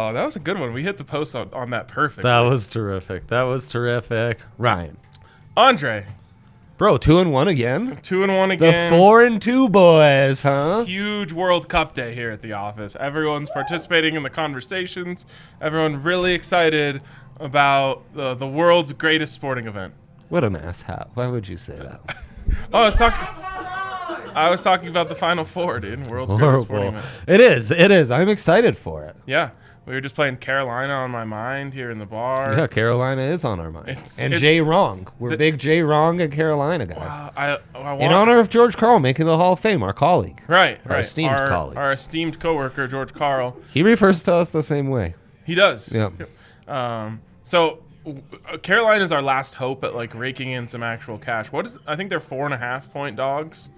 Oh, that was a good one. We hit the post on that perfect. That was terrific. Ryan. Andre. Bro, 2-1 again? 2-1 again. The 4-2 boys, huh? Huge World Cup day here at the office. Everyone's participating in the conversations. Everyone really excited about the world's greatest sporting event. What an ass hat. Why would you say that? Oh, I was talking about the Final Four, dude. World's greatest sporting event. It is. I'm excited for it. Yeah. We were just playing Carolina on my mind here in the bar. Yeah, Carolina is on our mind. And Jay Wrong. We're big Jay Wrong and Carolina guys. In honor of George Karl making the Hall of Fame, our colleague. Right. Our esteemed colleague. Our esteemed coworker, George Karl. He refers to us the same way. He does. Yeah. So Carolina is our last hope at like raking in some actual cash. I think they're 4.5-point dogs.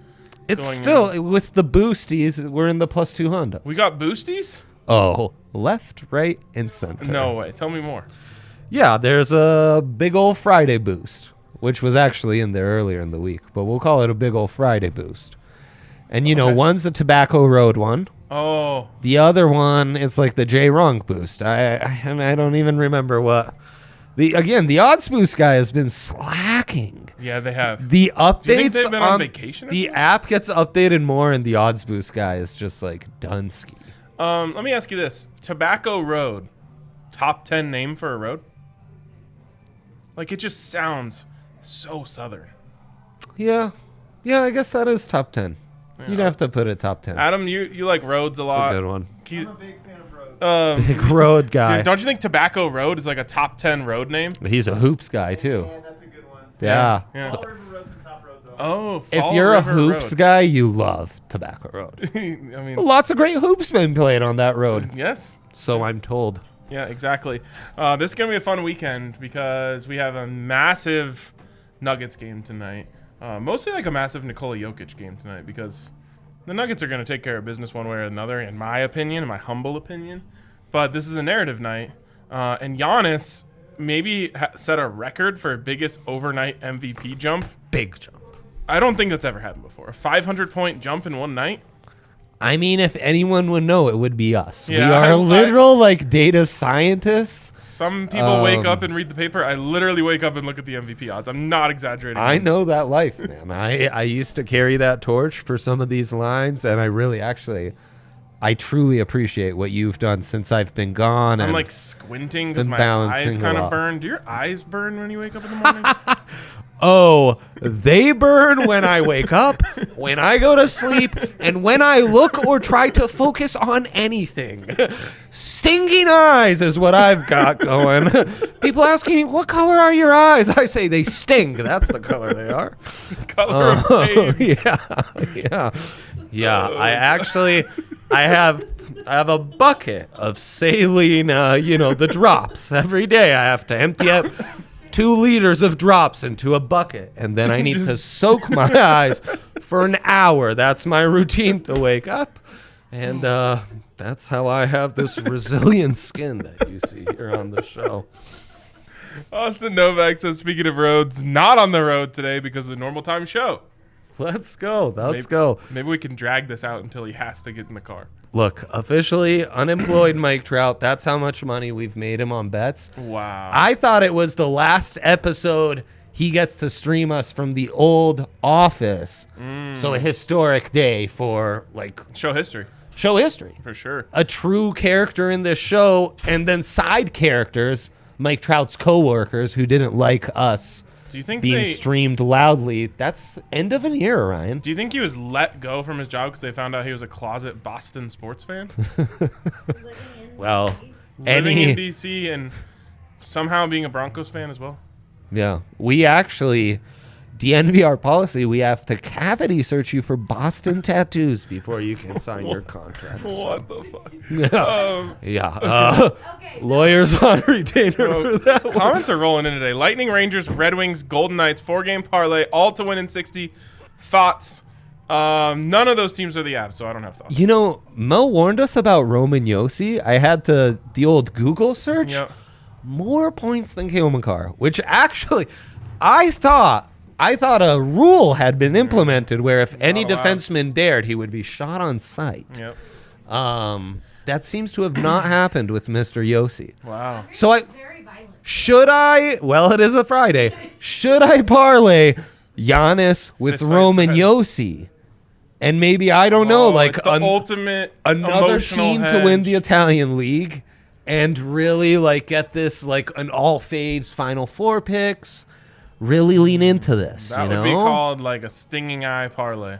It's still, with the boosties, we're in the plus 200. We got boosties? Oh, left, right, and center. No way. Tell me more. Yeah, there's a big old Friday boost, which was actually in there earlier in the week, but we'll call it a big old Friday boost. And, you know, one's a Tobacco Road one. Oh. The other one, it's like the J. Wrong boost. I don't even remember what. The odds boost guy has been slacking. Yeah, they have. The updates Do you think they've been on vacation? The app gets updated more, and the odds boost guy is just like Dunsky. Let me ask you this: Tobacco Road, top 10 name for a road? Like, it just sounds so southern. Yeah, I guess that is top 10. Yeah. You'd have to put it top 10. Adam, you like roads a lot. That's a good one. I'm a big fan of roads. Big road guy. Dude, don't you think Tobacco Road is like a top 10 road name? He's a hoops guy too. Yeah, that's a good one. Yeah. Fall River Road's the top road, though. Oh, If Fall you're River a hoops Road. guy, you love Tobacco Road. I mean, Lots of great hoops been played on that road. yes. So I'm told. Yeah, exactly. This is going to be a fun weekend because we have a massive Nuggets game tonight. Mostly like a massive Nikola Jokic game tonight because the Nuggets are going to take care of business one way or another, in my opinion, in my humble opinion. But this is a narrative night. And Giannis maybe set a record for biggest overnight MVP jump. Big jump. I don't think that's ever happened before. A 500-point jump in one night? I mean, if anyone would know, it would be us. Yeah, we are literal data scientists. Some people wake up and read the paper. I literally wake up and look at the MVP odds. I'm not exaggerating. I know that life, man. I used to carry that torch for some of these lines, and I truly appreciate what you've done since I've been gone. I'm like squinting because been my balancing eyes a kind of lot. burn. Do your eyes burn when you wake up in the morning? Oh, they burn when I wake up, when I go to sleep, and when I look or try to focus on anything. Stinging eyes is what I've got going. People asking me, what color are your eyes? I say they sting. That's the color they are. Color of pain. Yeah. I have a bucket of saline, the drops. Every day I have to empty out 2 liters of drops into a bucket, and then I need to soak my eyes for an hour. That's my routine to wake up, and that's how I have this resilient skin that you see here on the show. Austin Novak says, speaking of roads, not on the road today because of the normal time show. Let's go. Let's go. Maybe we can drag this out until he has to get in the car. Look, officially unemployed Mike Trout. That's how much money we've made him on bets. Wow. I thought it was the last episode he gets to stream us from the old office. So a historic day for show history. Show history. For sure. A true character in this show, and then side characters, Mike Trout's coworkers who didn't like us. Do you think being streamed loudly? That's end of an era, Ryan. Do you think he was let go from his job because they found out he was a closet Boston sports fan? Well, living in DC and somehow being a Broncos fan as well. Yeah, we actually, DNVR policy, we have to cavity search you for Boston tattoos before you can sign your contract. What the fuck? Lawyers on retainer for that one. Comments are rolling in today. Lightning, Rangers, Red Wings, Golden Knights, 4-game parlay, all to win in 60. Thoughts? None of those teams are the Avs, so I don't have thoughts. Mo warned us about Roman Josi. I had the old Google search. Yep. More points than Kale McCarr, which actually I thought a rule had been implemented where if any defenseman dared, he would be shot on sight. Yep. That seems to have not happened with Mr. Yossi. Wow. So It's very violent. should I? Well, it is a Friday. Should I parlay Giannis with Fist fight Roman Friday. Yossi, and maybe I don't know, Oh, like it's the ultimate another emotional team to win the hedge. Italian league, and really like get this like an all faves Final Four picks. Really lean into this. That you would know? be called like a stinging eye parlay.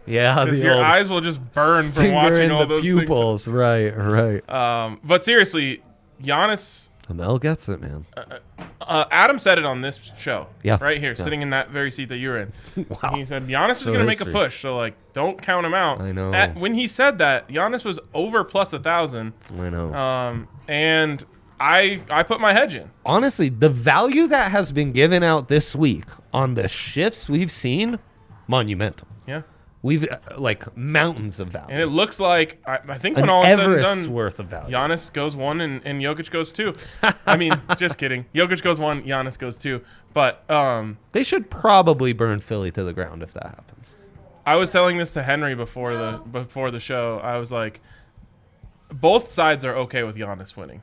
Yeah, Because the your old eyes will just burn from stinger watching in all the those pupils. Right. things. But seriously, Giannis. Mel gets it, man. Adam said it on this show. Yeah, Right here, yeah. sitting in that very seat that you're in. Wow. He said Giannis is So going to make a history. push, so like don't count him out. I know. When he said that, Giannis was over plus 1,000. I know. And I put my hedge in. Honestly, the value that has been given out this week on the shifts we've seen, monumental. Yeah. We've like mountains of value. And it looks like I think An when all is said and Everest's done, worth of value. Giannis goes 1 and Jokic goes 2. I mean, just kidding. Jokic goes 1, Giannis goes 2. But They should probably burn Philly to the ground if that happens. I was telling this to Henry before the show. I was like, both sides are okay with Giannis winning.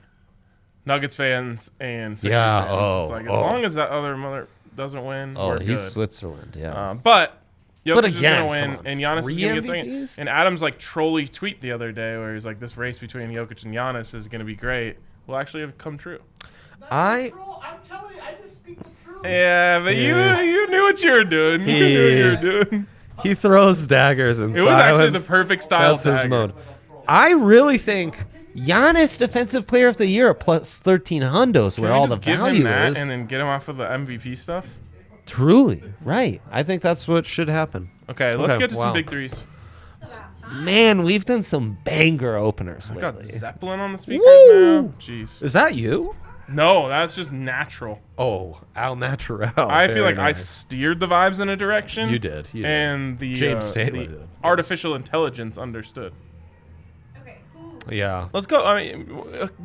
Nuggets fans and Sixers Yeah, fans. It's like as oh. long as that other mother doesn't win, Oh, we're he's good. Switzerland, yeah. But Jokic is again, gonna win, come on, and Giannis is 3 gonna get MVPs? second. And Adam's like trolly tweet the other day where he's like, "This race between Jokic and Giannis is gonna be great." Will actually have come true. I'm telling you, I just speak the truth. Yeah, but Yeah. you knew what you were doing. You knew what you were doing. He throws daggers in It was actually silence. the perfect style. That's his dagger. mode. I really think Giannis Defensive Player of the Year at plus 13 hundos, Can where we all just the give him value that is. and then get him off of the MVP stuff? Truly, right. I think that's what should happen. Okay, let's Okay, get to wow. some big threes. It's about time. Man, we've done some banger openers I got lately. Zeppelin on the speakers Woo! now. Jeez. Is that you? No, that's just natural. Oh, Al Natural. I feel Very like I nice. steered the vibes in a direction. You did. You did. And the, James Taylor the did. artificial intelligence understood. Okay, who? Yeah. Let's go. I mean,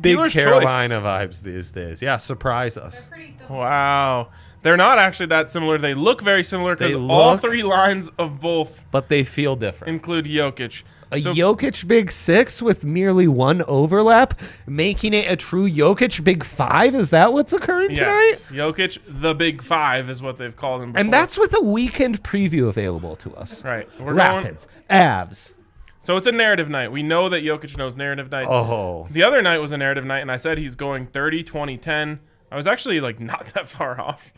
Big dealer's Carolina vibes these days. Yeah, surprise They're us. pretty choice. similar. Wow. They're not actually that similar. They look very similar because They all look- 3 lines of both But they feel different. include Jokic. A So- Jokic Big 6 with merely 1 overlap, making it a true Jokic Big 5? Is that what's occurring tonight? Yes, Jokic, the Big 5 is what they've called him before. And that's with a weekend preview available to us. right. We're going. Rapids, Avs. So it's a narrative night. We know that Jokic knows narrative nights. Oh. The other night was a narrative night, and I said he's going 30, 20, 10. I was actually like not that far off.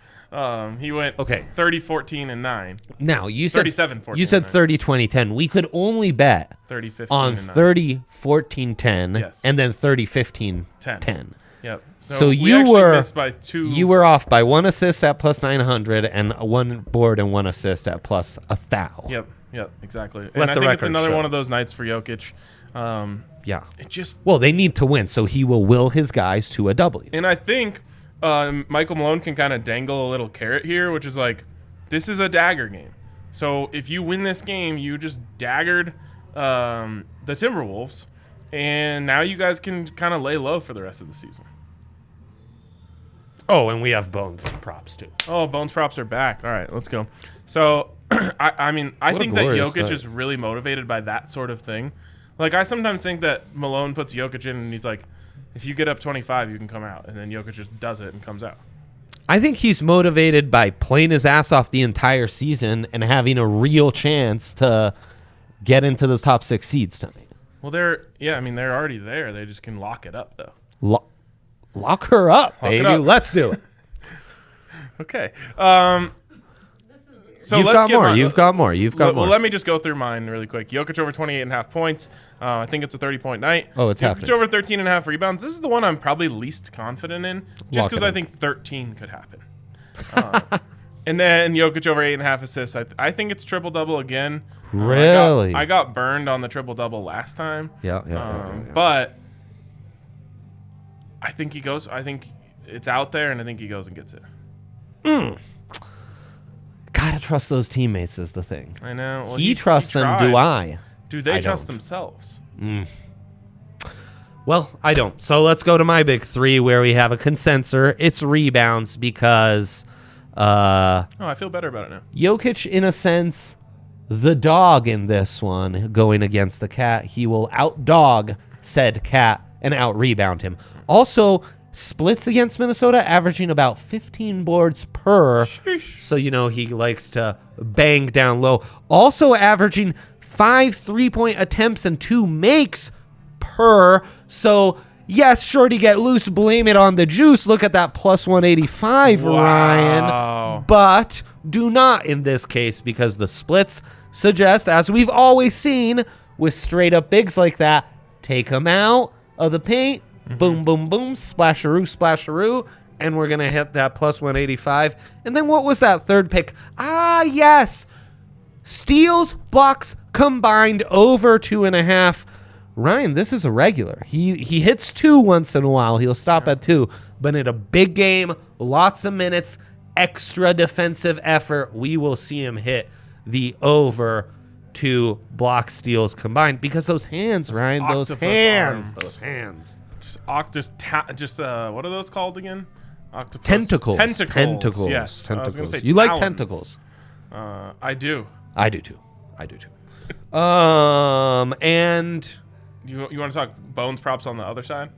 He went Okay. 30, 14, and 9. Now, you said 37, 14, you said right? 30, 20, 10. We could only bet 30, 15, on and 9. 30, 14, 10, Yes. and then 30, 15, 10. 10. Yep. So we you actually were- missed by 2. You were off by 1 assist at plus 900 and 1 board and 1 assist at plus 1,000. Yep. Yep. Exactly. Let and I the think it's record another show. one of those nights for Jokic. Yeah. It just Well, they need to win, so he will will his guys to a W. And I think Michael Malone can kind of dangle a little carrot here, which is like, this is a dagger game. So if you win this game, you just daggered the Timberwolves, and now you guys can kind of lay low for the rest of the season. Oh, and we have Bones props too. Oh, Bones props are back. All right, let's go. So, I mean, I What a think that glorious Jokic night. is really motivated by that sort of thing. Like, I sometimes think that Malone puts Jokic in, and he's like, if you get up 25, you can come out. And then Jokic just does it and comes out. I think he's motivated by playing his ass off the entire season and having a real chance to get into those top 6 seeds tonight. Well, they're already there. They just can lock it up, though. Lock her up, Lock it baby. up. Let's do it. Okay. So You've let's got get more. my- You've got more. You've got more. Well, let me just go through mine really quick. Jokic over 28.5 points. I think it's a 30-point night. Oh, it's Jokic happening. over 13.5 rebounds. This is the one I'm probably least confident in, just Lock it because I in. think 13 could happen. And then Jokic over 8.5 assists. I think it's triple-double again. Really? I got burned on the triple-double last time. Yeah. But I think he goes. I think it's out there, and I think he goes and gets it. Gotta trust those teammates is the thing. I know. Well, He trusts them. tried. Do I? Do they I trust don't. themselves? Well, I don't. So let's go to my big 3 where we have a consensus. It's rebounds because Oh, I feel better about it now. Jokic, in a sense, the dog in this one going against the KAT. He will outdog said KAT and out-rebound him. Also, splits against Minnesota, averaging about 15 boards per. Sheesh. So, he likes to bang down low. Also averaging 5 3-point attempts and 2 makes per. So, yes, Shorty get loose, blame it on the juice. Look at that plus 185, Wow. Ryan. But do not in this case, because the splits suggest, as we've always seen with straight-up bigs like that, take them out of the paint, boom, boom, boom, splasharoo, splasharoo, and we're going to hit that plus 185. And then what was that third pick? Ah, yes. Steals, blocks combined over 2.5. Ryan, this is a regular. He hits 2 once in a while. He'll stop at 2. But in a big game, lots of minutes, extra defensive effort, we will see him hit the over 2 block steals combined. Because those hands, Ryan, those octopus hands, arms. those hands. What are those called again? Octopus. Tentacles. Tentacles. Yes. I was Tentacles. gonna say You like talons. tentacles? I do. I do too. And You want to talk bones props on the other side?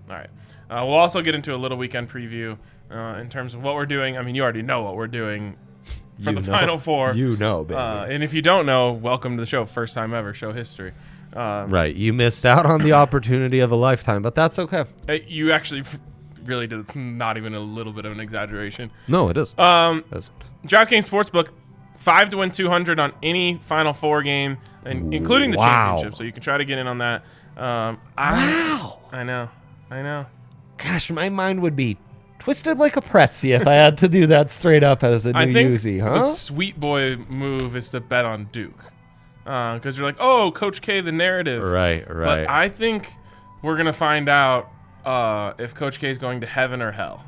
All right. We'll also get into a little weekend preview in terms of what we're doing. I mean, you already know what we're doing for the Final Four. You know, baby. And if you don't know, welcome to the show. First time ever, show history. Right. You missed out on the opportunity of a lifetime, but that's okay. You actually really did. It's not even a little bit of an exaggeration. No, it is. DraftKings Isn't. Sportsbook, 5 to win 200 on any Final Four game, and including the Wow. championship. So you can try to get in on that. Wow. I know. Gosh, my mind would be twisted like a pretzel if I had to do that straight up as a I new think Uzi, the huh? sweet boy move is to bet on Duke. Because you're like, oh, Coach K, the narrative. Right. But I think we're going to find out if Coach K is going to heaven or hell.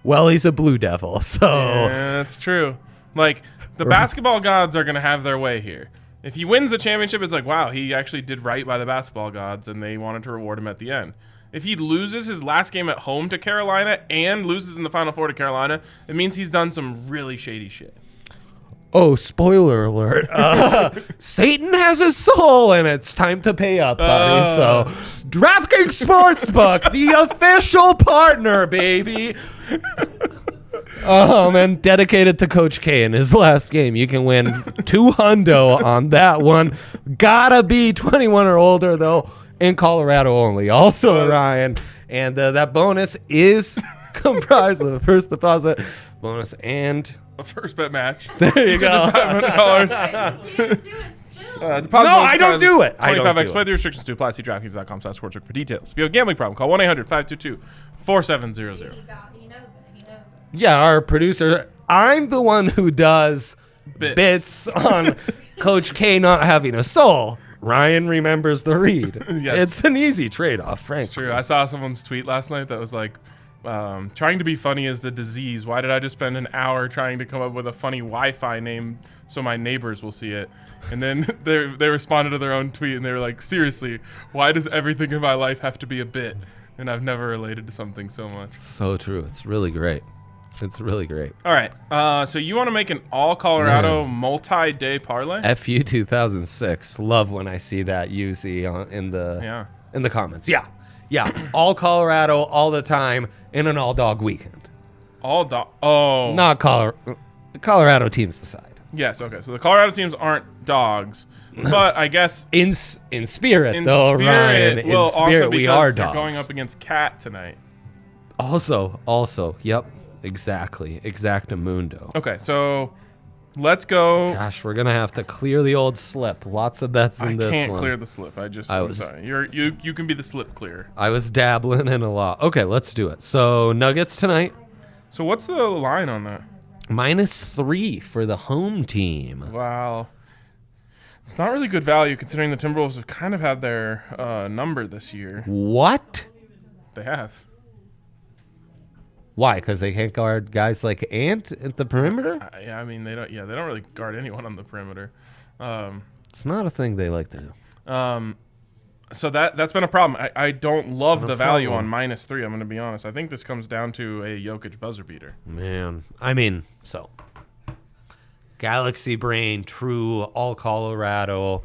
Well, he's a Blue Devil, so Yeah, that's true. Like, the basketball gods are going to have their way here. If he wins the championship, it's like, wow, he actually did right by the basketball gods, and they wanted to reward him at the end. If he loses his last game at home to Carolina and loses in the Final Four to Carolina, it means he's done some really shady shit. Oh, spoiler alert. Satan has his soul, and it's time to pay up, buddy. So, DraftKings Sportsbook, the official partner, baby. And dedicated to Coach K in his last game. You can win $200 on that one. Gotta be 21 or older, though, in Colorado only. Also, Ryan. And that bonus is comprised of the first deposit bonus and... A first bet match. There you go. $500. You didn't do it still. Deposit No, bonus I don't deposit do it. I don't 25x. do Play it. the restrictions to apply. See DraftKings.com/sportsbook for details. If you have a gambling problem, call 1-800-522-4700. He knows it. Yeah, our producer. I'm the one who does bits on Coach K not having a soul. Ryan remembers the read. Yes. It's an easy trade-off, frankly. It's true. I saw someone's tweet last night that was like, trying to be funny is the disease. Why did I just spend an hour trying to come up with a funny Wi-Fi name so my neighbors will see it? And then they responded to their own tweet and they were like, seriously, why does everything in my life have to be a bit? And I've never related to something so much. So true. It's really great. It's really great. All right. So you want to make an all Colorado multi-day parlay? FU 2006. Love when I see that Uzi in the comments. Yeah. All Colorado all the time in an all dog weekend. Oh. Not Colorado teams aside. Yes. Okay. So the Colorado teams aren't dogs, but I guess In spirit, in though, spirit, Ryan. In well, also spirit, we because are they're dogs. going up against KAT tonight. Also, yep, exactly, exactamundo. Okay, so let's go. Gosh, we're gonna have to clear the old slip. Lots of bets in I this can't one. clear the slip. I'm sorry. You can be the slip clearer. I was dabbling in a lot. Okay, let's do it. So Nuggets tonight, So what's the line on that? -3 for the home team. Wow. It's not really good value considering the Timberwolves have kind of had their number this year. What? They have. Why? Because they can't guard guys like Ant at the perimeter? I mean, they don't really guard anyone on the perimeter. It's not a thing they like to do. So that's been a problem. I don't love been the a value problem. on -3. I'm going to be honest. I think this comes down to a Jokic buzzer beater. Man, I mean, so Galaxy Brain, true, all Colorado,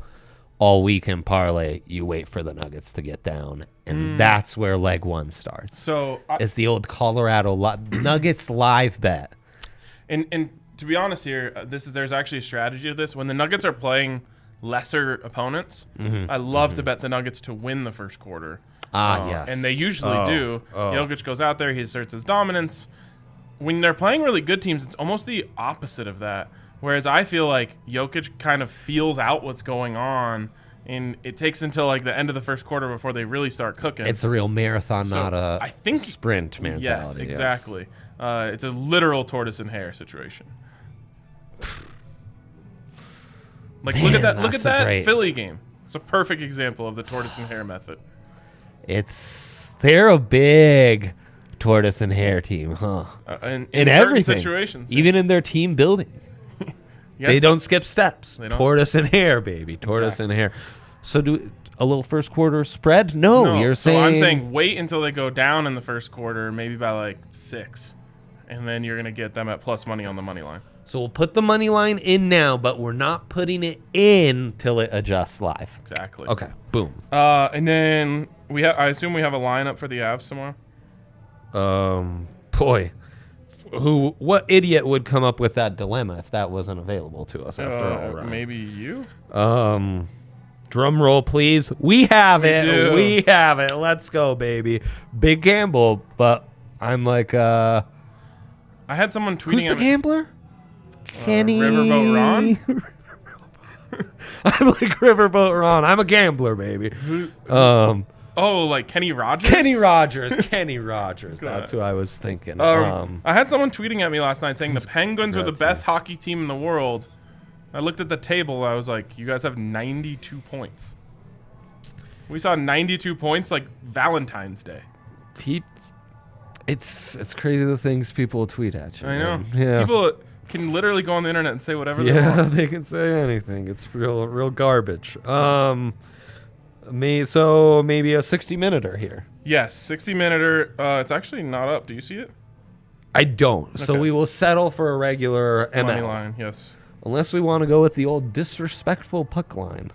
all weekend parlay. You wait for the Nuggets to get down, and that's where leg one starts. So it's the old Colorado Nuggets live bet. And to be honest here, there's actually a strategy to this. When the Nuggets are playing lesser opponents, I love to bet the Nuggets to win the first quarter. Yes. And they usually do. Jokic goes out there, he asserts his dominance. When they're playing really good teams, it's almost the opposite of that. Whereas I feel like Jokic kind of feels out what's going on, and it takes until like the end of the first quarter before they really start cooking. It's a real marathon, not a sprint mentality. Yes, exactly. It's a literal tortoise and hare situation. Like, Man, look at that great... Philly game. It's a perfect example of the tortoise and hare method. They're a big tortoise and hare team, huh? In certain everything. Situations. Even in their team building. Yes. They don't skip steps. They don't. Tortoise and hare, baby. Tortoise and hare. So do a little first quarter spread? No, you're saying... So I'm saying wait until they go down in the first quarter, maybe by like 6. And then you're going to get them at plus money on the money line. So we'll put the money line in now, but we're not putting it in till it adjusts live. Exactly. Okay. Boom. And then I assume we have a lineup for the Avs tomorrow. Boy, what idiot would come up with that dilemma if that wasn't available to us after all? Right? Maybe you. Drum roll, please. We have it. do. We have it. Let's go, baby. Big gamble, but I'm like, I had someone tweeting who's the at me. Gambler? Kenny Riverboat Ron? I'm like Riverboat Ron. I'm a gambler, baby. Like Kenny Rogers? Kenny Rogers. That's who I was thinking. I had someone tweeting at me last night saying the Penguins are the best hockey team in the world. I looked at the table. I was like, you guys have 92 points. We saw 92 points like Valentine's Day. It's crazy the things people tweet at you. I know. Yeah. People can literally go on the internet and say whatever they Yeah, want. they can say anything. It's real garbage. Maybe a 60-minuter here. Yes, 60-minuter. It's actually not up. Do you see it? I don't. So Okay. we will settle for a regular Money ML. line, yes. Unless we want to go with the old disrespectful puck line.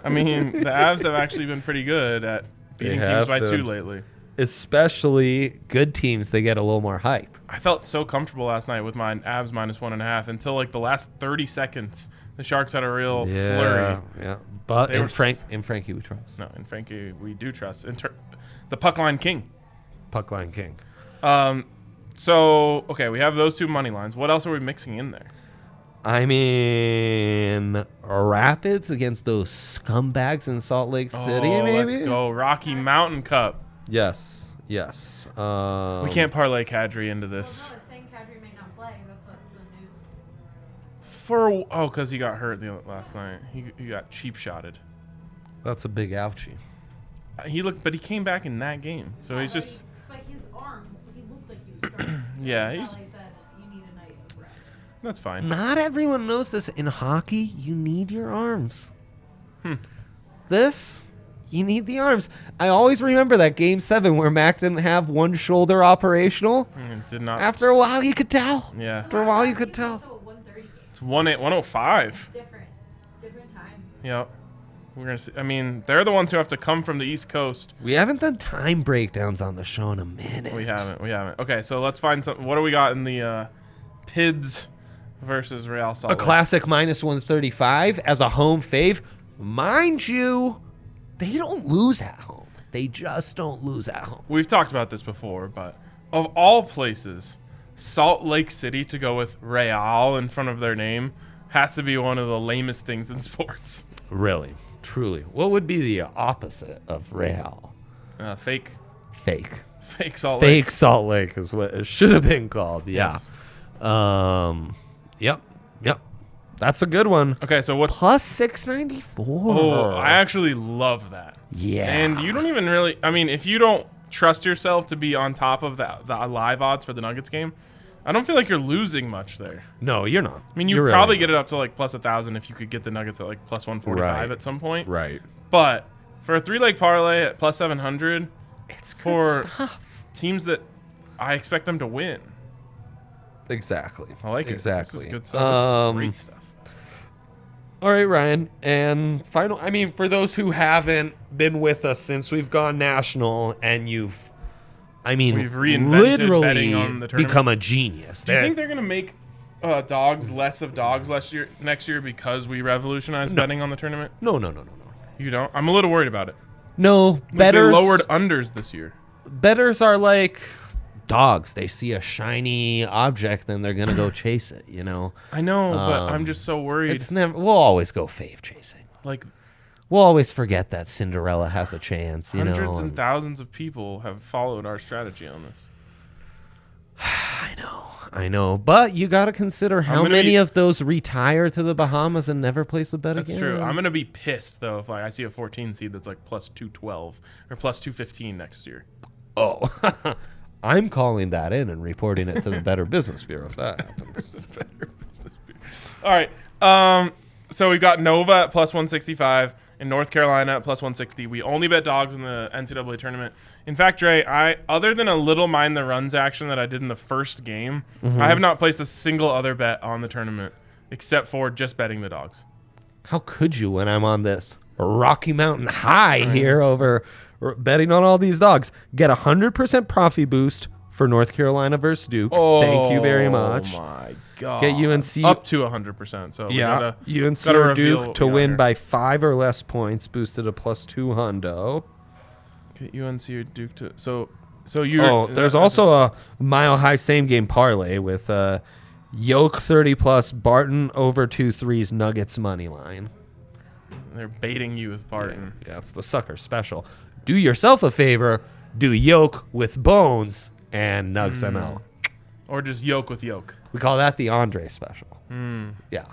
I mean, the Avs have actually been pretty good at beating teams have by 2 been. lately. Especially good teams, they get a little more hype. I felt so comfortable last night with my Avs minus 1.5 until like the last 30 seconds. The Sharks had a real flurry. Yeah. But They in were Frankie we trust. No, in Frankie we do trust. The puck line king. Puck line king. So, okay, we have those 2 money lines. What else are we mixing in there? I mean, Rapids against those scumbags in Salt Lake City, maybe? Let's go. Rocky Mountain Cup. Yes. We can't parlay Kadri into this. No, it's saying Kadri may not play. That's what the news. Because he got hurt last night. He got cheap shotted. That's a big ouchie. But he came back in that game. So he's just... But his arm, he looked like he was struggling. Yeah, They he's... said you need a night of rest. That's fine. Not everyone knows this. In hockey, you need your arms. This, you need the arms. I always remember that Game 7 where Mac didn't have one shoulder operational. It did not... After a while, you could tell. Yeah. After a while, you could tell. Also a 1:30 game. It's 105. Different time. Yep. We're gonna see. I mean, they're the ones who have to come from the East Coast. We haven't done time breakdowns on the show in a minute. We haven't. Okay, so let's find something. What do we got in the PIDS versus Real Salt A Lake? classic minus 135 as a home fave. Mind you, they don't lose at home. They just don't lose at home. We've talked about this before, but of all places, Salt Lake City to go with Real in front of their name has to be one of the lamest things in sports. Really, truly. What would be the opposite of Real? Fake Salt Lake. Fake Salt Lake is what it should have been called. Yeah. Yes. Yep. That's a good one. Okay, so what's... Plus 694. Oh, I actually love that. Yeah. And you don't even really... I mean, if you don't trust yourself to be on top of the live odds for the Nuggets game, I don't feel like you're losing much there. No, you're not. I mean, you probably get it up to like plus 1,000 if you could get the Nuggets at like plus 145 at some point. Right. But for a 3-leg parlay at plus 700, It's good for stuff. teams that I expect them to win. Exactly. I like it. Exactly. This is good stuff. This is great stuff. All right, Ryan. And final, I mean, for those who haven't been with us since we've gone national and We've reinvented literally betting on the tournament. become a genius. Do you think they're going to make dogs less of dogs next year because we revolutionized betting on the tournament? No. You don't? I'm a little worried about it. No, Like, they bettors lowered unders this year. bettors are like dogs. They see a shiny object and they're going to go chase it, you know? I know, but I'm just so worried. We'll always go fave chasing. Like, We'll always forget that Cinderella has a chance, you hundreds know? and thousands of people have followed our strategy on this. I know. But you got to consider how gonna many be- of those retire to the Bahamas and never place a bet That's again. true. I'm going to be pissed, though, if I see a 14 seed that's like plus 212 or plus 215 next year. Oh, I'm calling that in and reporting it to the Better Business Bureau if that happens. All right. So we've got Nova at plus 165 and North Carolina at plus 160. We only bet dogs in the NCAA tournament. In fact, Dre, other than a little mind the runs action that I did in the first game, I have not placed a single other bet on the tournament except for just betting the dogs. How could you when I'm on this Rocky Mountain high here over betting on all these dogs? Get 100% profit boost for North Carolina versus Duke. Thank you very much. Oh, my God. Get UNC up to 100%. So we Yeah, gotta, UNC gotta or reveal Duke what to we got win here. by 5 or less points, boosted to plus 200. Get UNC or Duke to... So you're... Oh, there's also a mile high same game parlay with Yoke 30 plus, Barton over 2 threes, Nuggets money line. They're baiting you with Barton. Yeah, it's the sucker special. Do yourself a favor, do Yoke with Bones and Nugs ML. Or just yoke with yoke. We call that the Andre special. Yeah.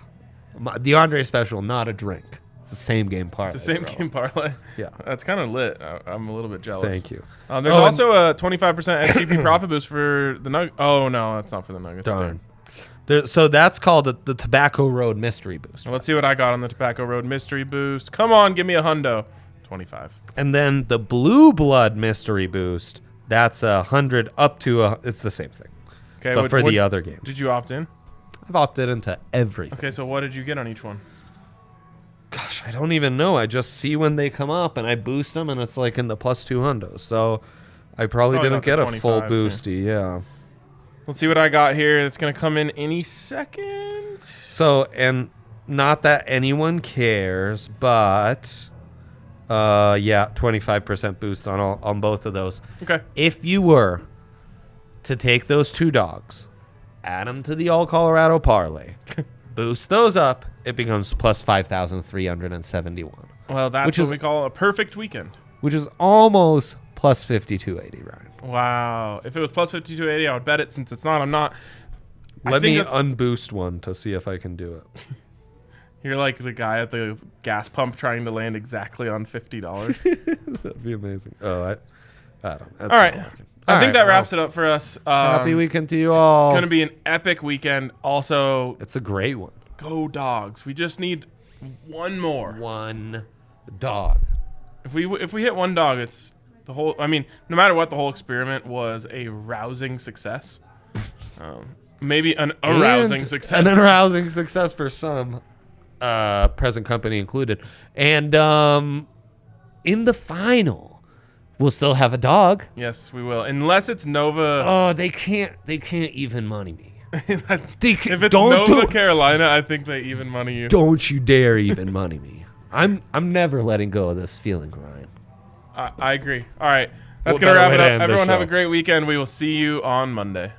The Andre special, not a drink. It's the same game parlay. It's the same bro. game parlay. Yeah. That's kind of lit. I'm a little bit jealous. Thank you. There's also a 25% SGP profit boost for the Nuggets. Oh, no, that's not for the Nuggets. Darn. So that's called the Tobacco Road Mystery Boost. Let's see what I got on the Tobacco Road Mystery Boost. Come on, give me a hundo. 25. And then the Blue Blood Mystery Boost, that's 100 up to it's the same thing. Okay, But for the other game. Did you opt in? I've opted into everything. Okay, so what did you get on each one? Gosh, I don't even know. I just see when they come up and I boost them and it's like in the plus 200. So I probably Probably didn't not the get a 25, full yeah. boosty. Yeah. Let's see what I got here. It's going to come in any second. So, and not that anyone cares, but yeah, 25% boost on both of those. Okay. If you were to take those two dogs, add them to the All Colorado parlay, boost those up, it becomes plus 5,371, Well, that's Which what is- we call a perfect weekend. which is almost plus 5,280, Ryan. Wow. If it was plus 5280, I would bet it. Since it's not, I'm not. I Let think me that's- unboost one to see if I can do it. You're like the guy at the gas pump trying to land exactly on $50. That'd be amazing. Oh, I don't know. That's All right. not working. I All think right, that well, wraps it up for us. Happy weekend to you all. It's going to be an epic weekend. Also, It's a great one. go dogs. We just need one more. One dog. If we hit one dog, it's the whole. I mean, no matter what, the whole experiment was a rousing success. Maybe an arousing And success. An arousing success for some, present company included. And in the final, we'll still have a dog. Yes, we will. Unless it's Nova. Oh, they can't even money me. if it's don't Nova do- Carolina, I think they even money you. Don't you dare even money me. I'm never letting go of this feeling, Ryan. I agree. All right. That's What going to better wrap way it to up. end the Everyone have show? a great weekend. We will see you on Monday.